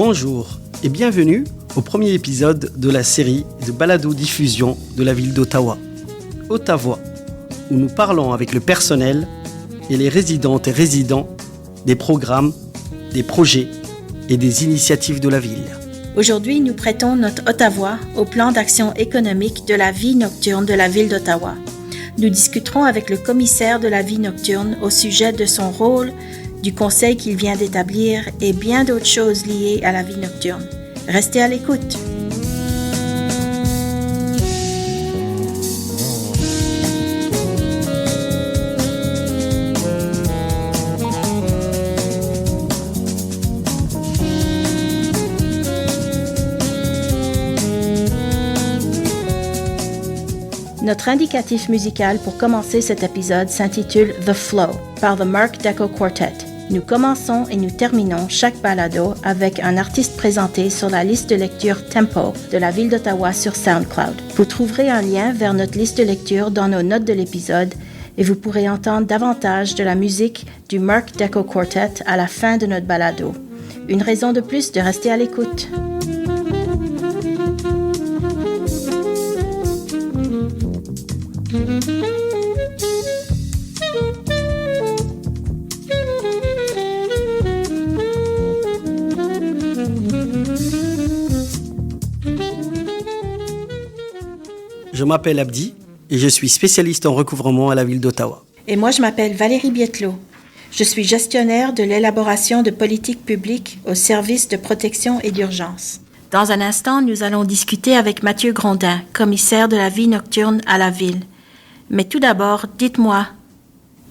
Bonjour et bienvenue au premier épisode de la série de balado-diffusion de la ville d'Ottawa, Ottavoix, où nous parlons avec le personnel et les résidentes et résidents des programmes, des projets et des initiatives de la ville. Aujourd'hui, nous prêtons notre Ottavoix au plan d'action économique de la vie nocturne de la ville d'Ottawa. Nous discuterons avec le commissaire de la vie nocturne au sujet de son rôle, du conseil qu'il vient d'établir et bien d'autres choses liées à la vie nocturne. Restez à l'écoute. Notre indicatif musical pour commencer cet épisode s'intitule The Flow par The Mark Deco Quartet. Nous commençons et nous terminons chaque balado avec un artiste présenté sur la liste de lecture Tempo de la ville d'Ottawa sur SoundCloud. Vous trouverez un lien vers notre liste de lecture dans nos notes de l'épisode et vous pourrez entendre davantage de la musique du Mark Deco Quartet à la fin de notre balado. Une raison de plus de rester à l'écoute. Je m'appelle Abdi et je suis spécialiste en recouvrement à la ville d'Ottawa. Et moi, je m'appelle Valérie Biettelot. Je suis gestionnaire de l'élaboration de politiques publiques au service de protection et d'urgence. Dans un instant, nous allons discuter avec Mathieu Grondin, commissaire de la vie nocturne à la ville. Mais tout d'abord, dites-moi,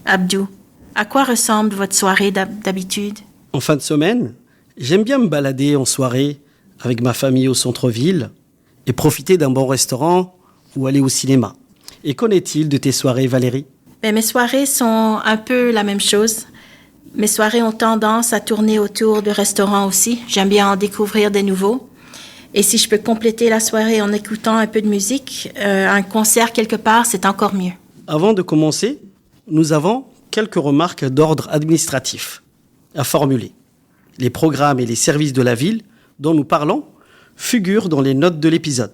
Abdou, à quoi ressemble votre soirée d'habitude? En fin de semaine, j'aime bien me balader en soirée avec ma famille au centre-ville et profiter d'un bon restaurant ou aller au cinéma. Et qu'en est-il de tes soirées, Valérie? Mes soirées sont un peu la même chose. Mes soirées ont tendance à tourner autour de restaurants aussi. J'aime bien en découvrir des nouveaux. Et si je peux compléter la soirée en écoutant un peu de musique, un concert quelque part, c'est encore mieux. Avant de commencer, nous avons quelques remarques d'ordre administratif à formuler. Les programmes et les services de la ville dont nous parlons figurent dans les notes de l'épisode.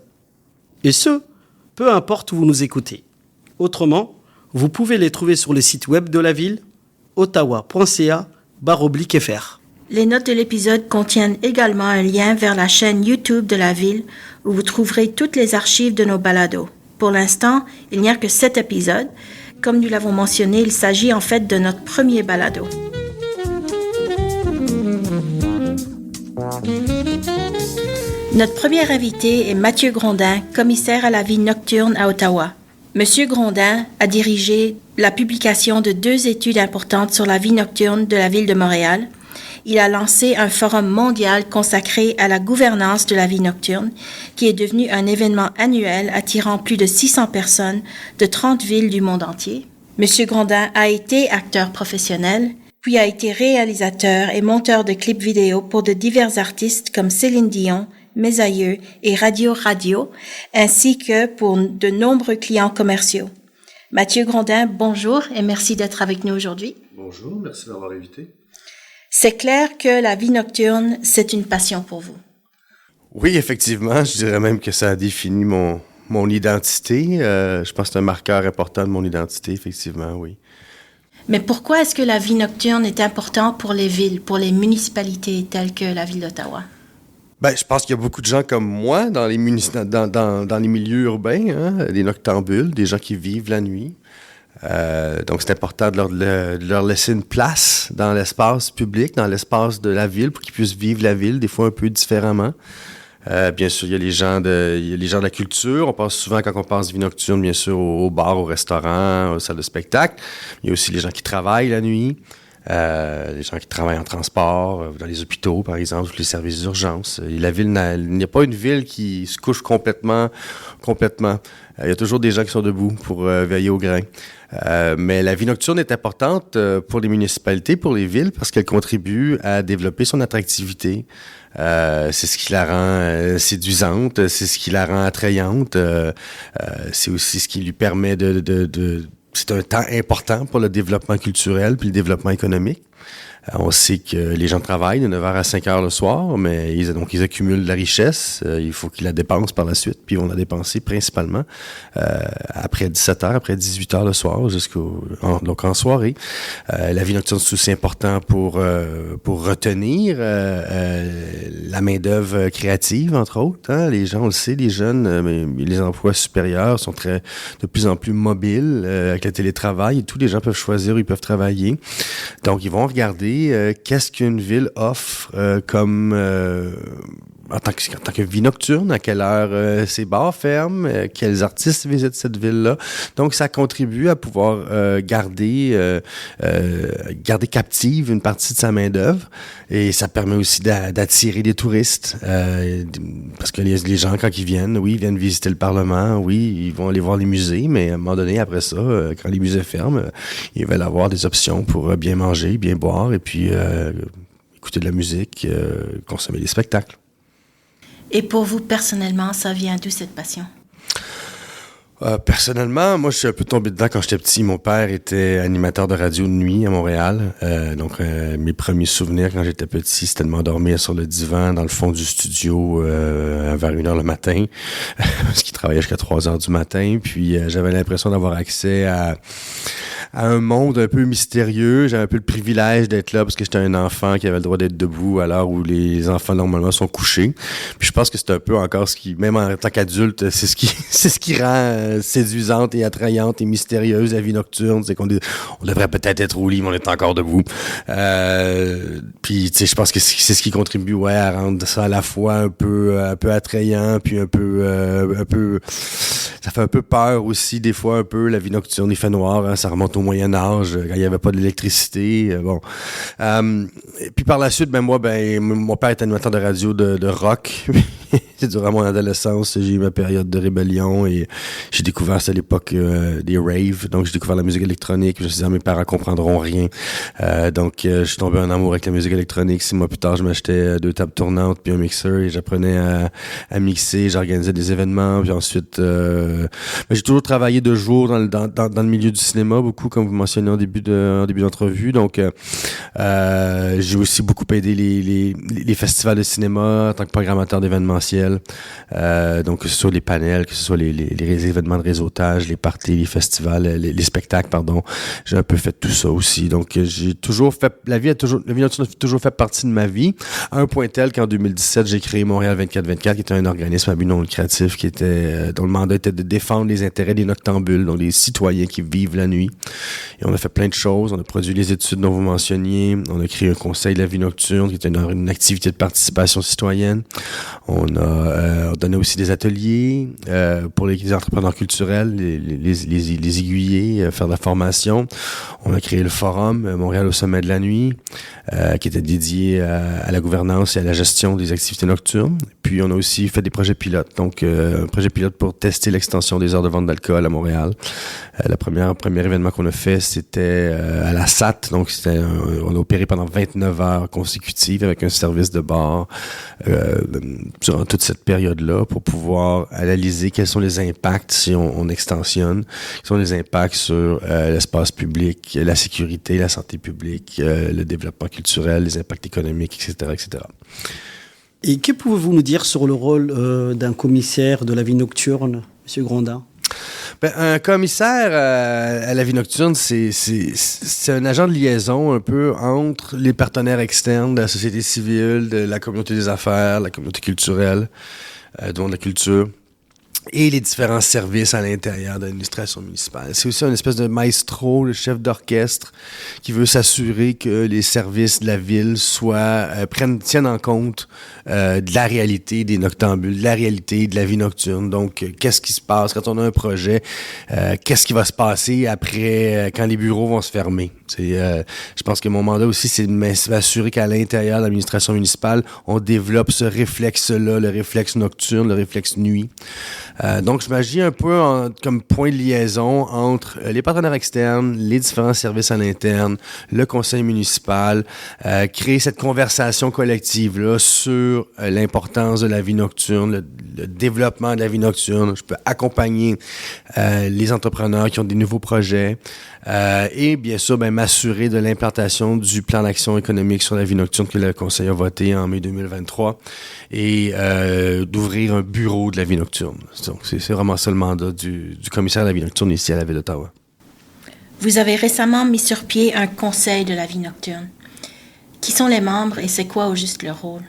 Et ce, peu importe où vous nous écoutez. Autrement, vous pouvez les trouver sur le site web de la ville, ottawa.ca/fr. Les notes de l'épisode contiennent également un lien vers la chaîne YouTube de la ville où vous trouverez toutes les archives de nos balados. Pour l'instant, il n'y a que 7 épisodes. Comme nous l'avons mentionné, il s'agit en fait de notre premier balado. Notre premier invité est Mathieu Grondin, commissaire à la vie nocturne à Ottawa. Monsieur Grondin a dirigé la publication de 2 études importantes sur la vie nocturne de la ville de Montréal. Il a lancé un forum mondial consacré à la gouvernance de la vie nocturne, qui est devenu un événement annuel attirant plus de 600 personnes de 30 villes du monde entier. Monsieur Grondin a été acteur professionnel, puis a été réalisateur et monteur de clips vidéo pour de divers artistes comme Céline Dion, Mes Aïeux et Radio, ainsi que pour de nombreux clients commerciaux. Mathieu Grondin, bonjour et merci d'être avec nous aujourd'hui. Bonjour, merci de m'avoir invité. C'est clair que la vie nocturne, c'est une passion pour vous. Oui, effectivement, je dirais même que ça a défini mon identité. Je pense que c'est un marqueur important de mon identité, effectivement, oui. Mais pourquoi est-ce que la vie nocturne est importante pour les villes, pour les municipalités telles que la ville d'Ottawa? Je pense qu'il y a beaucoup de gens comme moi dans les milieux urbains, hein, des noctambules, des gens qui vivent la nuit. Donc, c'est important de leur laisser une place dans l'espace public, dans l'espace de la ville, pour qu'ils puissent vivre la ville, des fois un peu différemment. Bien sûr, il y a les gens de la culture. On pense souvent, quand on pense vie nocturne, bien sûr, aux bars, aux restaurants, aux salles de spectacle. Il y a aussi les gens qui travaillent la nuit. Les gens qui travaillent en transport, dans les hôpitaux, par exemple, les services d'urgence. Et la ville, il n'y a pas une ville qui se couche complètement. Il y a toujours des gens qui sont debout pour veiller au grain. Mais la vie nocturne est importante pour les municipalités, pour les villes, parce qu'elle contribue à développer son attractivité. C'est ce qui la rend séduisante, c'est ce qui la rend attrayante. C'est aussi ce qui lui permet c'est un temps important pour le développement culturel puis le développement économique. On sait que les gens travaillent de 9h à 5h le soir, mais ils accumulent de la richesse. Il faut qu'ils la dépensent par la suite, puis ils vont la dépenser principalement après 17h, après 18h le soir, donc en soirée. La vie nocturne, c'est aussi important pour retenir la main-d'œuvre créative, entre autres. Hein? Les gens, on le sait, les jeunes, les emplois supérieurs sont de plus en plus mobiles avec le télétravail et tous les gens peuvent choisir où ils peuvent travailler. Donc, ils vont regarder qu'est-ce qu'une ville offre comme en tant que vie nocturne, à quelle heure ses bars ferment, quels artistes visitent cette ville-là. Donc, ça contribue à pouvoir garder captive une partie de sa main-d'œuvre et ça permet aussi d'attirer des touristes parce que les gens, quand ils viennent, oui, ils viennent visiter le Parlement, oui, ils vont aller voir les musées, mais à un moment donné, après ça, quand les musées ferment, ils veulent avoir des options pour bien manger, bien boire et puis écouter de la musique, consommer des spectacles. Et pour vous, personnellement, ça vient d'où cette passion? Personnellement, moi, je suis un peu tombé dedans quand j'étais petit. Mon père était animateur de radio de nuit à Montréal. Donc, mes premiers souvenirs quand j'étais petit, c'était de m'endormir sur le divan dans le fond du studio vers 1h le matin, parce qu'il travaillait jusqu'à 3h du matin. Puis, j'avais l'impression d'avoir accès à un monde un peu mystérieux. J'avais un peu le privilège d'être là parce que j'étais un enfant qui avait le droit d'être debout à l'heure où les enfants normalement sont couchés. Puis je pense que c'est un peu encore ce qui, même en tant qu'adulte, c'est ce qui rend séduisante et attrayante et mystérieuse la vie nocturne. C'est qu'on devrait peut-être être au lit, mais on est encore debout. Puis tu sais, je pense que c'est ce qui contribue à rendre ça à la fois un peu attrayant, puis un peu ça fait un peu peur aussi des fois un peu la vie nocturne. Il fait noir, hein, ça remonte au Moyen Âge quand il n'y avait pas d'électricité. Bon, et puis par la suite, mon père était animateur de radio de rock. C'est durant mon adolescence, j'ai eu ma période de rébellion et j'ai découvert, c'est à l'époque des raves, donc j'ai découvert la musique électronique. Je me suis dit, mes parents comprendront rien. Donc, je suis tombé en amour avec la musique électronique. 6 mois plus tard, je m'achetais 2 tables tournantes puis un mixeur et j'apprenais à mixer. J'organisais des événements. Puis ensuite, j'ai toujours travaillé de jour dans le milieu du cinéma, beaucoup, comme vous mentionnez en début d'entrevue. Donc, j'ai aussi beaucoup aidé les festivals de cinéma en tant que programmateur d'événementiel. Donc, que ce soit les panels, que ce soit les événements de réseautage, les parties, les festivals, les spectacles, pardon. J'ai un peu fait tout ça aussi. Donc, j'ai toujours fait, la vie nocturne a toujours fait partie de ma vie, à un point tel qu'en 2017, j'ai créé Montréal 24/24, qui était un organisme à but non lucratif, dont le mandat était de défendre les intérêts des noctambules, donc les citoyens qui vivent la nuit. Et on a fait plein de choses. On a produit les études dont vous mentionniez. On a créé un conseil de la vie nocturne, qui était une activité de participation citoyenne. On a donné aussi des ateliers pour les entrepreneurs culturels, les aiguiller, faire de la formation. On a créé le forum Montréal au sommet de la nuit, qui était dédié à la gouvernance et à la gestion des activités nocturnes. Puis on a aussi fait des projets pilotes, donc un projet pilote pour tester l'extension des heures de vente d'alcool à Montréal. Le premier événement qu'on a fait, c'était à la SAT, donc on a opéré pendant 29 heures consécutives avec un service de bar durant toute cette période-là pour pouvoir analyser quels sont les impacts si on extensionne, quels sont les impacts sur l'espace public, la sécurité, la santé publique, le développement culturel, les impacts économiques, etc., etc. Et que pouvez-vous nous dire sur le rôle d'un commissaire de la vie nocturne, M. Grondin? Un commissaire à la vie nocturne, c'est un agent de liaison un peu entre les partenaires externes de la société civile, de la communauté des affaires, la communauté culturelle, du monde de la culture, et les différents services à l'intérieur de l'administration municipale. C'est aussi une espèce de maestro, le chef d'orchestre, qui veut s'assurer que les services de la ville tiennent en compte de la réalité des noctambules, de la réalité de la vie nocturne. Donc, qu'est-ce qui se passe quand on a un projet? Qu'est-ce qui va se passer après, quand les bureaux vont se fermer? Je pense que mon mandat aussi, c'est de m'assurer qu'à l'intérieur de l'administration municipale, on développe ce réflexe-là, le réflexe nocturne, le réflexe nuit. Donc, je m'agis un peu comme point de liaison entre les partenaires externes, les différents services à l'interne, le conseil municipal, créer cette conversation collective-là sur l'importance de la vie nocturne, le développement de la vie nocturne. Je peux accompagner les entrepreneurs qui ont des nouveaux projets et bien sûr, m'assurer de l'implantation du plan d'action économique sur la vie nocturne que le Conseil a voté en mai 2023 et d'ouvrir un bureau de la vie nocturne. Donc, c'est vraiment ça le mandat du commissaire de la vie nocturne ici à la Ville d'Ottawa. Vous avez récemment mis sur pied un conseil de la vie nocturne. Qui sont les membres et c'est quoi au juste leur rôle?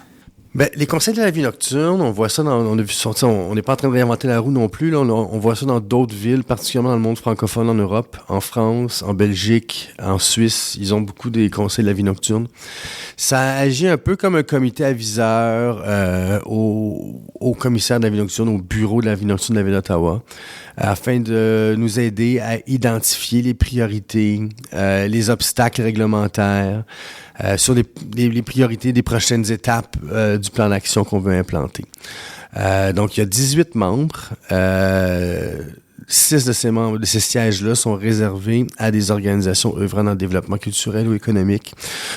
Ben, les conseils de la vie nocturne, on voit ça on a vu sortir, on n'est pas en train de réinventer la roue non plus, là, on voit ça dans d'autres villes, particulièrement dans le monde francophone en Europe, en France, en Belgique, en Suisse, ils ont beaucoup des conseils de la vie nocturne. Ça agit un peu comme un comité aviseur au commissaire de la vie nocturne, au bureau de la vie nocturne de la Ville d'Ottawa, afin de nous aider à identifier les priorités, les obstacles réglementaires, sur les priorités des prochaines étapes du plan d'action qu'on veut implanter. Donc, il y a 18 membres. 6 de ces sièges-là sont réservés à des organisations œuvrant dans le développement culturel ou économique.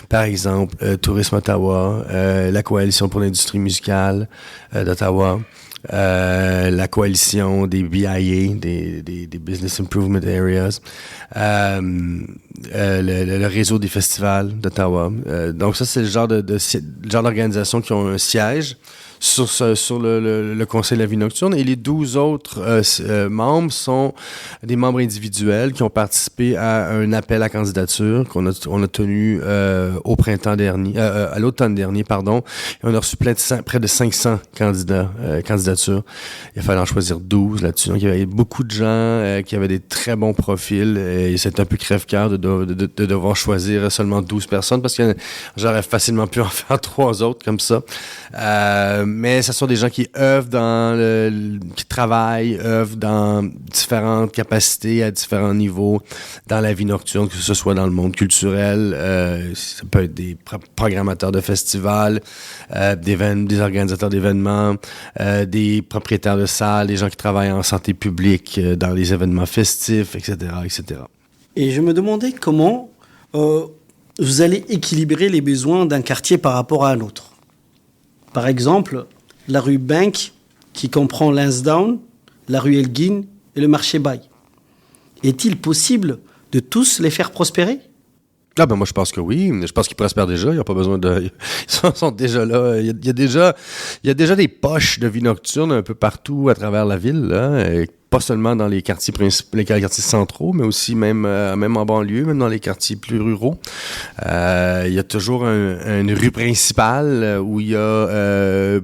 Par exemple, Tourisme Ottawa, la Coalition pour l'industrie musicale d'Ottawa, la coalition des BIA, des Business Improvement Areas, le réseau des festivals d'Ottawa. Donc ça, c'est le genre d'organisations qui ont un siège sur le Conseil de la vie nocturne. Et les 12 autres membres sont des membres individuels qui ont participé à un appel à candidature qu'on a tenu au printemps dernier, à l'automne dernier, pardon. Et on a reçu près de 500 candidatures. Il fallait en choisir 12 là-dessus. Donc, il y avait beaucoup de gens qui avaient des très bons profils et c'est un peu crève-cœur de devoir choisir seulement 12 personnes parce que j'aurais facilement pu en faire 3 autres comme ça. Mais ce sont des gens qui œuvrent qui travaillent, œuvrent dans différentes capacités à différents niveaux dans la vie nocturne, que ce soit dans le monde culturel, ça peut être des programmateurs de festivals, des organisateurs d'événements, des propriétaires de salles, des gens qui travaillent en santé publique, dans les événements festifs, etc., etc. Et je me demandais comment vous allez équilibrer les besoins d'un quartier par rapport à un autre. Par exemple, la rue Bank, qui comprend Lansdowne, la rue Elgin et le marché Bay. Est-il possible de tous les faire prospérer? Ah ben moi je pense que oui, je pense qu'ils prospèrent déjà, ils n'ont pas besoin de... Ils sont déjà là, il y a déjà des poches de vie nocturne un peu partout à travers la ville, là, et pas seulement dans les quartiers principaux, les quartiers centraux, mais aussi même en banlieue, même dans les quartiers plus ruraux. Il y a toujours une rue principale où il y a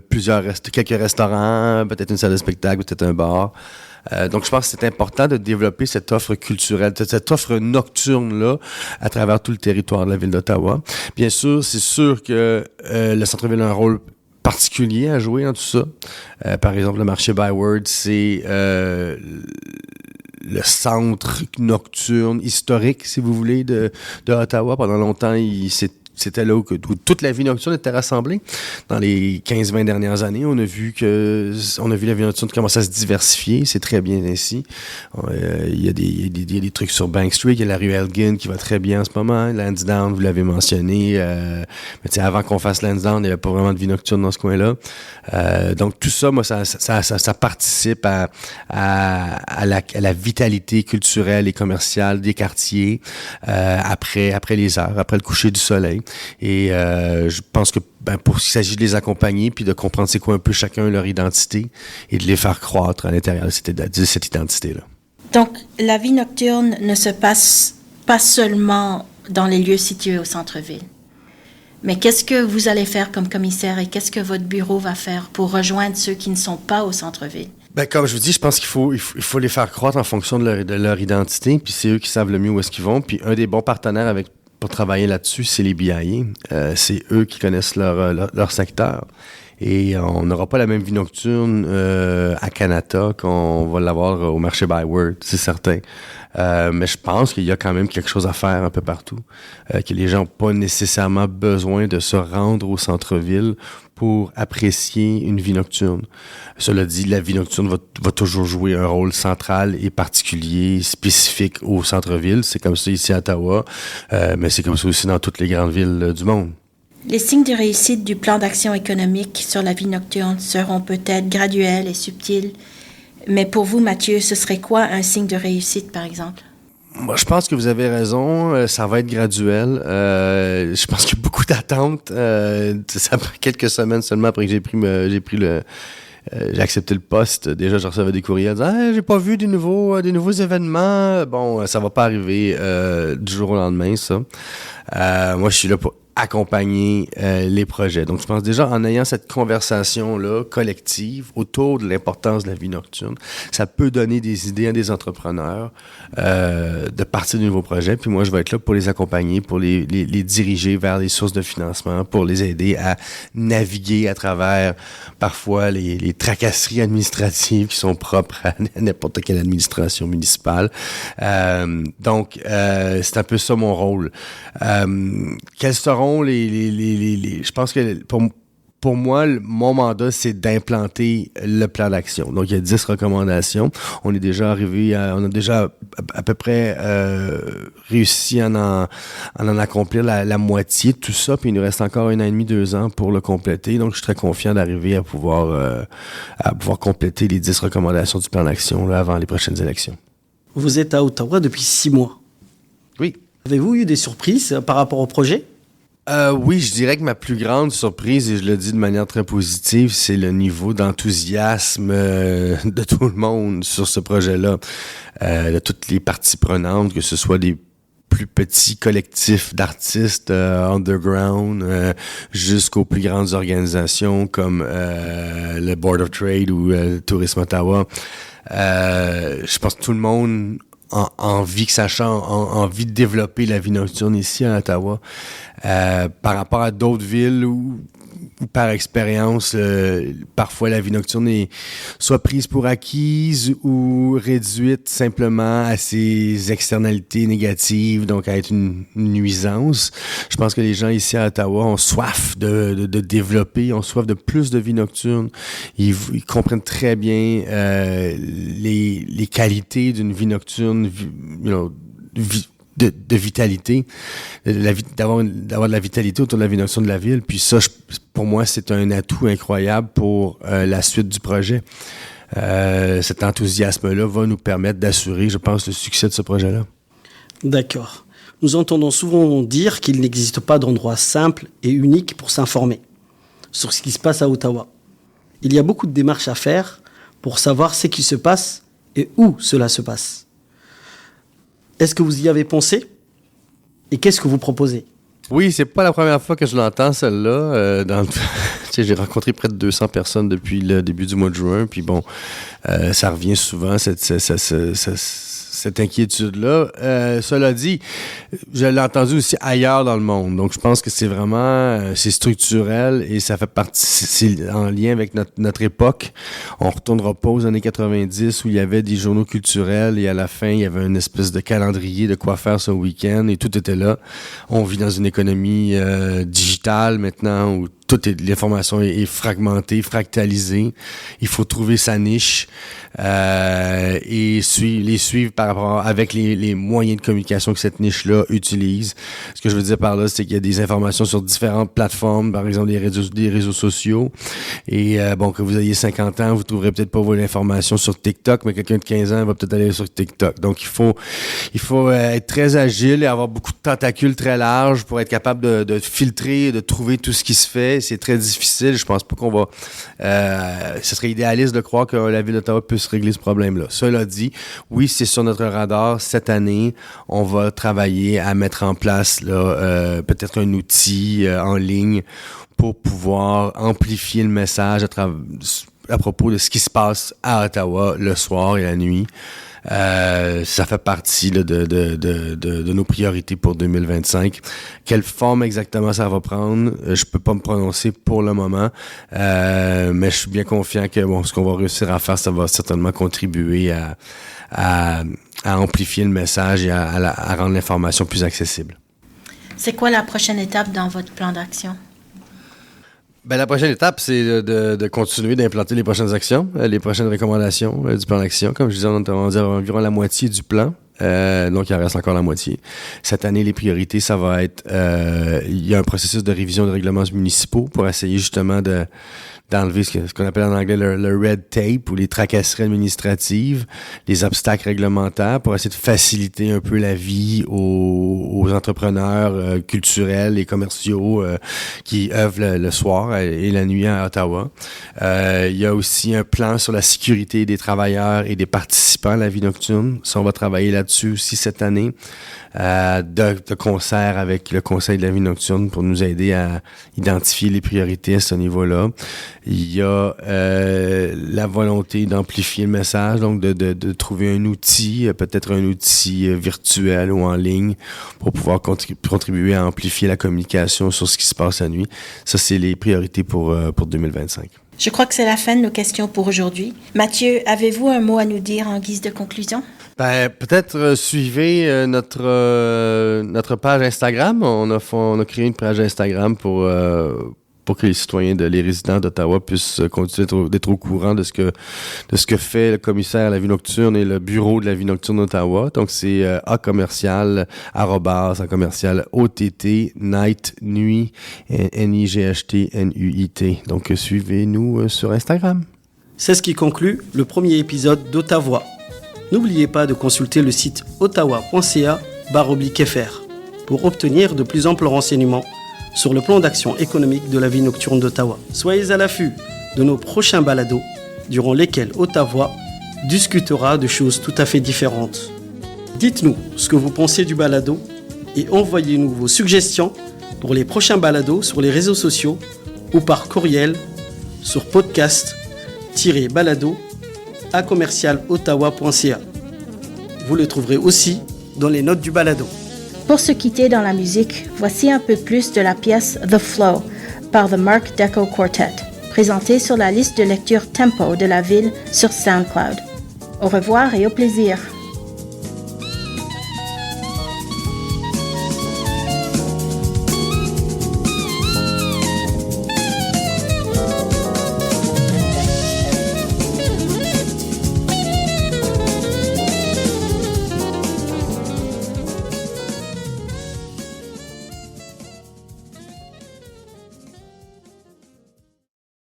quelques restaurants, peut-être une salle de spectacle, peut-être un bar. Donc, je pense que c'est important de développer cette offre culturelle, cette offre nocturne-là à travers tout le territoire de la Ville d'Ottawa. Bien sûr, c'est sûr que le centre-ville a un rôle particulier à jouer dans tout ça. Par exemple, le marché Byward, c'est le centre nocturne historique, si vous voulez, de Ottawa. Pendant longtemps, c'était là où toute la vie nocturne était rassemblée. Dans les 15-20 dernières années, on a vu la vie nocturne commencer à se diversifier. C'est très bien ainsi. Il y a des trucs sur Bank Street. Il y a la rue Elgin qui va très bien en ce moment. Lansdowne, vous l'avez mentionné. Mais avant qu'on fasse Lansdowne, il n'y avait pas vraiment de vie nocturne dans ce coin-là. Donc tout ça, moi, ça participe à la vitalité culturelle et commerciale des quartiers après les heures, après le coucher du soleil. Et je pense que pour qu'il s'agit de les accompagner puis de comprendre c'est quoi un peu chacun leur identité et de les faire croître à l'intérieur de cette identité-là. Donc, la vie nocturne ne se passe pas seulement dans les lieux situés au centre-ville. Mais qu'est-ce que vous allez faire comme commissaire et qu'est-ce que votre bureau va faire pour rejoindre ceux qui ne sont pas au centre-ville? Ben, comme je vous dis, je pense qu'il faut les faire croître en fonction de leur identité, puis c'est eux qui savent le mieux où est-ce qu'ils vont. Puis un des bons partenaires pour travailler là-dessus, c'est les BIA. C'est eux qui connaissent leur secteur. Et on n'aura pas la même vie nocturne à Canada qu'on va l'avoir au marché Byward, c'est certain. Mais je pense qu'il y a quand même quelque chose à faire un peu partout. Que les gens n'ont pas nécessairement besoin de se rendre au centre-ville pour apprécier une vie nocturne. Cela dit, la vie nocturne va toujours jouer un rôle central et particulier, spécifique au centre-ville. C'est comme ça ici à Ottawa, mais c'est comme ça aussi dans toutes les grandes villes du monde. Les signes de réussite du plan d'action économique sur la vie nocturne seront peut-être graduels et subtils, mais pour vous, Mathieu, ce serait quoi un signe de réussite, par exemple? Moi, je pense que vous avez raison. Ça va être graduel. Je pense qu'il y a beaucoup d'attentes. Ça prend quelques semaines seulement après que j'ai accepté le poste. Déjà, je recevais des courriels disant j'ai pas vu des nouveaux événements. Bon, ça va pas arriver du jour au lendemain, ça. Moi, je suis là pour accompagner les projets. Donc, je pense déjà en ayant cette conversation-là collective autour de l'importance de la vie nocturne, ça peut donner des idées à des entrepreneurs de partir de nouveaux projets. Puis moi, je vais être là pour les accompagner, pour les diriger vers les sources de financement, pour les aider à naviguer à travers parfois les tracasseries administratives qui sont propres à n'importe quelle administration municipale. Donc, c'est un peu ça mon rôle. Quels seront je pense que pour moi, mon mandat, c'est d'implanter le plan d'action. Donc, il y a 10 recommandations. On est déjà arrivé on a déjà à peu près réussi à en accomplir la moitié de tout ça. Puis, il nous reste encore 1 an et demi, 2 ans pour le compléter. Donc, je suis très confiant d'arriver à pouvoir compléter les 10 recommandations du plan d'action là, avant les prochaines élections. Vous êtes à Ottawa depuis 6 mois. Oui. Avez-vous eu des surprises par rapport au projet? Oui, je dirais que ma plus grande surprise, et je le dis de manière très positive, c'est le niveau d'enthousiasme de tout le monde sur ce projet-là. De toutes les parties prenantes, que ce soit des plus petits collectifs d'artistes underground jusqu'aux plus grandes organisations comme le Board of Trade ou Tourisme Ottawa. Je pense que tout le monde envie que ça change, envie de développer la vie nocturne ici à Ottawa. Par rapport à d'autres villes où par expérience, parfois la vie nocturne est soit prise pour acquise ou réduite simplement à ses externalités négatives, donc à être une nuisance. Je pense que les gens ici à Ottawa ont soif de développer, ont soif de plus de vie nocturne. Ils comprennent très bien les qualités d'une vie nocturne, de vitalité, d'avoir de la vitalité autour de la vie nocturne de la ville. Puis ça, pour moi, c'est un atout incroyable pour la suite du projet. Cet enthousiasme-là va nous permettre d'assurer, je pense, le succès de ce projet-là. D'accord. Nous entendons souvent dire qu'il n'existe pas d'endroit simple et unique pour s'informer sur ce qui se passe à Ottawa. Il y a beaucoup de démarches à faire pour savoir ce qui se passe et où cela se passe. Est-ce que vous y avez pensé? Et qu'est-ce que vous proposez? Oui, c'est pas la première fois que je l'entends, celle-là. J'ai rencontré près de 200 personnes depuis le début du mois de juin. Puis bon, ça revient souvent, cette inquiétude-là. Cela dit, je l'ai entendu aussi ailleurs dans le monde. Donc, je pense que c'est vraiment, c'est structurel et ça fait partie, c'est en lien avec notre époque. On retournera pas aux années 90 où il y avait des journaux culturels et à la fin, il y avait une espèce de calendrier de quoi faire ce week-end et tout était là. On vit dans une économie digitale maintenant où l'information est fragmentée, fractalisée. Il faut trouver sa niche et les suivre par rapport avec les moyens de communication que cette niche-là utilise. Ce que je veux dire par là, c'est qu'il y a des informations sur différentes plateformes, par exemple des réseaux sociaux. Et que vous ayez 50 ans, vous trouverez peut-être pas vos informations sur TikTok, mais quelqu'un de 15 ans va peut-être aller sur TikTok. Donc il faut être très agile et avoir beaucoup de tentacules très larges pour être capable de filtrer, de trouver tout ce qui se fait. C'est très difficile. Je pense pas qu'on va... ce serait idéaliste de croire que la Ville d'Ottawa puisse régler ce problème-là. Cela dit, oui, c'est sur notre radar. Cette année, on va travailler à mettre en place peut-être un outil en ligne pour pouvoir amplifier le message à propos de ce qui se passe à Ottawa le soir et la nuit. Ça fait partie là, de nos priorités pour 2025. Quelle forme exactement ça va prendre, je peux pas me prononcer pour le moment, mais je suis bien confiant que ce qu'on va réussir à faire, ça va certainement contribuer à amplifier le message et à rendre l'information plus accessible. C'est quoi la prochaine étape dans votre plan d'action? La prochaine étape, c'est de continuer d'implanter les prochaines actions, les prochaines recommandations du plan d'action. Comme je disais, on va environ la moitié du plan. Donc, il en reste encore la moitié. Cette année, les priorités, ça va être... il y a un processus de révision de règlements municipaux pour essayer justement d'enlever ce qu'on appelle en anglais le red tape ou les tracasseries administratives, les obstacles réglementaires pour essayer de faciliter un peu la vie aux entrepreneurs culturels et commerciaux qui œuvrent le soir et la nuit à Ottawa. Il y a aussi un plan sur la sécurité des travailleurs et des participants à la vie nocturne. Ça, on va travailler là-dessus aussi cette année, de concert avec le Conseil de la vie nocturne pour nous aider à identifier les priorités à ce niveau-là. Il y a la volonté d'amplifier le message, donc de trouver un outil, peut-être un outil virtuel ou en ligne pour pouvoir contribuer à amplifier la communication sur ce qui se passe la nuit. Ça, c'est les priorités pour 2025. Je crois que c'est la fin de nos questions pour aujourd'hui. Mathieu, avez-vous un mot à nous dire en guise de conclusion? Peut-être suivez notre page Instagram. On a créé une page Instagram pour que les citoyens, les résidents d'Ottawa puissent continuer d'être au courant de ce que fait le commissaire à la vie nocturne et le bureau de la vie nocturne d'Ottawa. Donc, c'est @OTT, night, nuit, NIGHT. Donc, suivez-nous sur Instagram. C'est ce qui conclut le premier épisode d'Ottawa. N'oubliez pas de consulter le site ottawa.ca/fr pour obtenir de plus amples renseignements sur le plan d'action économique de la vie nocturne d'Ottawa. Soyez à l'affût de nos prochains balados, durant lesquels Ottawa discutera de choses tout à fait différentes. Dites-nous ce que vous pensez du balado et envoyez-nous vos suggestions pour les prochains balados sur les réseaux sociaux ou par courriel sur podcast-balado@ottawa.ca. Vous le trouverez aussi dans les notes du balado. Pour se quitter dans la musique, voici un peu plus de la pièce The Flow par The Mark Deco Quartet, présentée sur la liste de lecture Tempo de la ville sur SoundCloud. Au revoir et au plaisir.